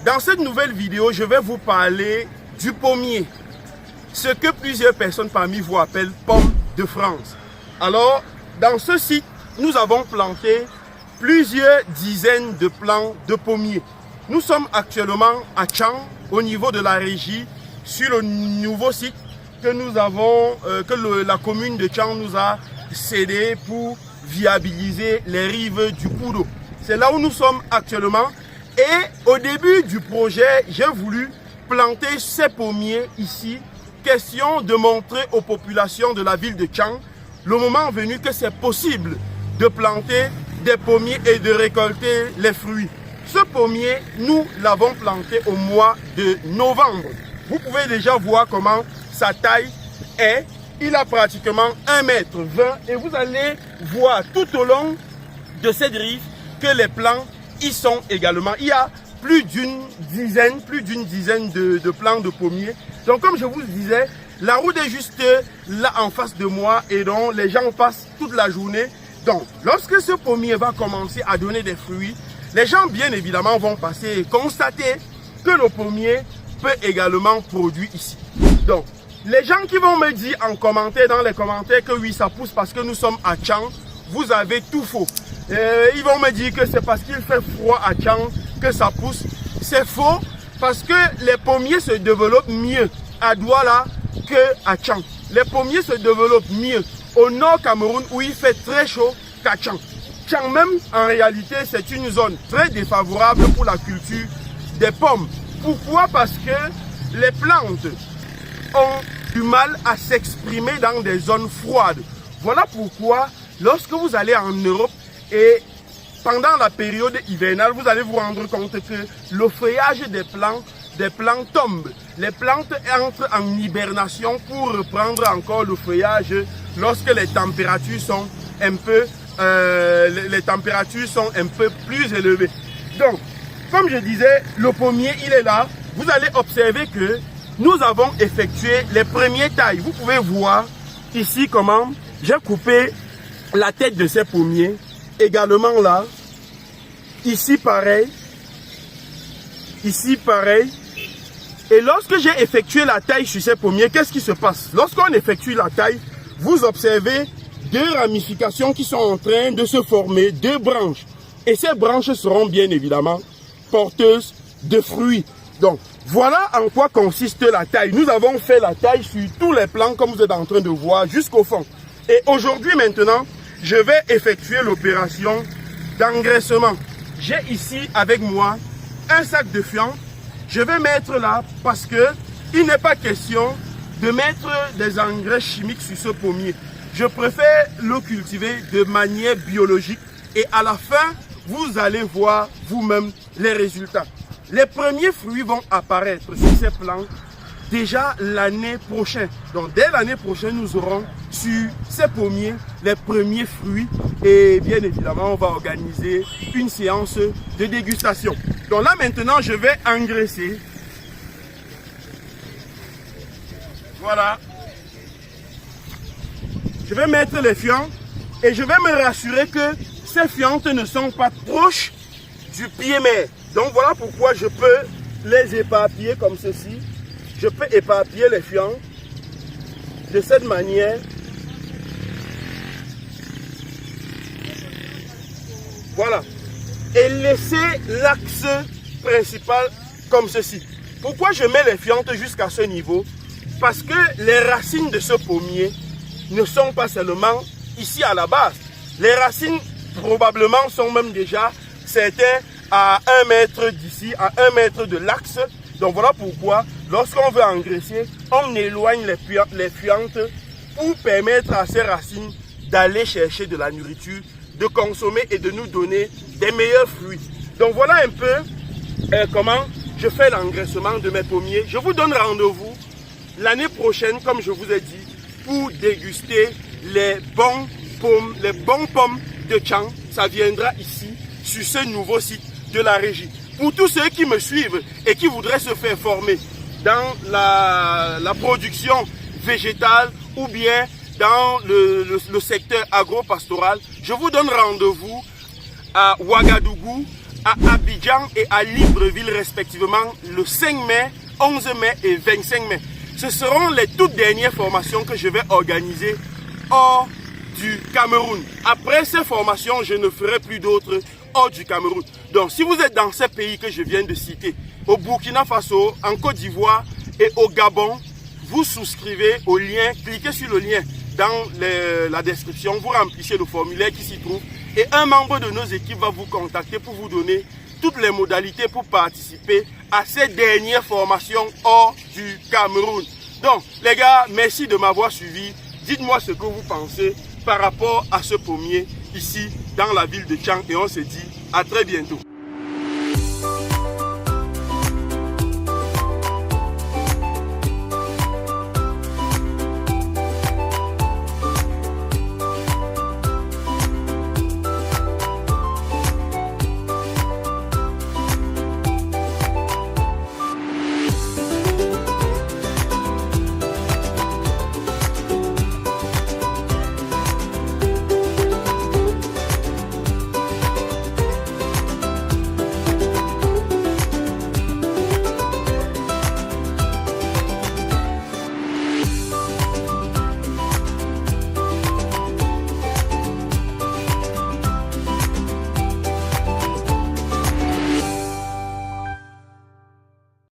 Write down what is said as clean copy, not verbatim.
Dans cette nouvelle vidéo, je vais vous parler du pommier. Ce que plusieurs personnes parmi vous appellent pomme de France. Alors, dans ce site, nous avons planté plusieurs dizaines de plants de pommiers. Nous sommes actuellement à Tchang, au niveau de la régie, sur le nouveau site que nous avons, la commune de Tchang nous a cédé pour viabiliser les rives du cours d'eau. C'est là où nous sommes actuellement. Et au début du projet, j'ai voulu planter ces pommiers ici. Question de montrer aux populations de la ville de Tchang, le moment venu, que c'est possible de planter des pommiers et de récolter les fruits. Ce pommier, nous l'avons planté au mois de novembre. Vous pouvez déjà voir comment sa taille est. Il a pratiquement 1,20 m et vous allez voir tout au long de cette rive que les plants y sont également. Il y a plus d'une dizaine de plants de pommiers. Donc comme je vous le disais, la route est juste là en face de moi et donc les gens passent toute la journée. Donc lorsque ce pommier va commencer à donner des fruits, les gens bien évidemment vont passer et constater que le pommier peut également produire ici. Donc les gens qui vont me dire en commentaire, dans les commentaires, que oui ça pousse parce que nous sommes à Tchang, vous avez tout faux. Ils vont me dire que c'est parce qu'il fait froid à Tchang que ça pousse. C'est faux parce que les pommiers se développent mieux à Douala qu'à Tchang. Les pommiers se développent mieux au nord Cameroun où il fait très chaud qu'à Tchang. Tchang même, en réalité, c'est une zone très défavorable pour la culture des pommes. Pourquoi? Parce que les plantes ont du mal à s'exprimer dans des zones froides. Voilà pourquoi, lorsque vous allez en Europe et pendant la période hivernale, vous allez vous rendre compte que le feuillage des plants tombe. Les plantes entrent en hibernation pour reprendre encore le feuillage lorsque les températures sont un peu, plus élevées. Donc, comme je disais, le pommier, il est là. Vous allez observer que nous avons effectué les premières tailles. Vous pouvez voir ici comment j'ai coupé la tête de ces pommiers. Également là, ici pareil, ici pareil. Et lorsque j'ai effectué la taille sur ces pommiers, qu'est-ce qui se passe? Lorsqu'on effectue la taille, vous observez deux ramifications qui sont en train de se former, deux branches. Et ces branches seront bien évidemment porteuses de fruits. Donc, voilà en quoi consiste la taille. Nous avons fait la taille sur tous les plants, comme vous êtes en train de voir, jusqu'au fond. Et aujourd'hui maintenant, je vais effectuer l'opération d'engraissement. J'ai ici avec moi un sac de fiente. Je vais mettre là parce que il n'est pas question de mettre des engrais chimiques sur ce pommier. Je préfère le cultiver de manière biologique et à la fin, vous allez voir vous-même les résultats. Les premiers fruits vont apparaître sur ces plants déjà l'année prochaine. Donc dès l'année prochaine, nous aurons sur ces pommiers les premiers fruits et bien évidemment, on va organiser une séance de dégustation. Donc là maintenant, je vais engraisser. Voilà. Je vais mettre les fientes et je vais me rassurer que ces fientes ne sont pas proches du pied-mère. Donc voilà pourquoi je peux les éparpiller comme ceci. Je peux éparpiller les fientes de cette manière. Voilà. Et laisser l'axe principal comme ceci. Pourquoi je mets les fientes jusqu'à ce niveau? Parce que les racines de ce pommier ne sont pas seulement ici à la base. Les racines probablement sont même déjà certains à 1 mètre d'ici, à 1 mètre de l'axe. Donc voilà pourquoi, lorsqu'on veut engraisser, on éloigne les fientes pour permettre à ces racines d'aller chercher de la nourriture, de consommer et de nous donner des meilleurs fruits. Donc voilà un peu comment je fais l'engraissement de mes pommiers. Je vous donne rendez-vous l'année prochaine, comme je vous ai dit, pour déguster les bons pommes de Tchang. Ça viendra ici, sur ce nouveau site de la régie. Pour tous ceux qui me suivent et qui voudraient se faire former dans la production végétale ou bien dans le secteur agro-pastoral, je vous donne rendez-vous à Ouagadougou, à Abidjan et à Libreville respectivement le 5 mai, 11 mai et 25 mai. Ce seront les toutes dernières formations que je vais organiser hors du Cameroun. Après ces formations, je ne ferai plus d'autres hors du Cameroun. Donc si vous êtes dans ces pays que je viens de citer, au Burkina Faso, en Côte d'Ivoire et au Gabon, vous souscrivez au lien, cliquez sur le lien dans la description, vous remplissez le formulaire qui s'y trouve et un membre de nos équipes va vous contacter pour vous donner toutes les modalités pour participer à ces dernières formations hors du Cameroun. Donc les gars, merci de m'avoir suivi. Dites-moi ce que vous pensez par rapport à ce pommier ici dans la ville de Tchang et on se dit à très bientôt.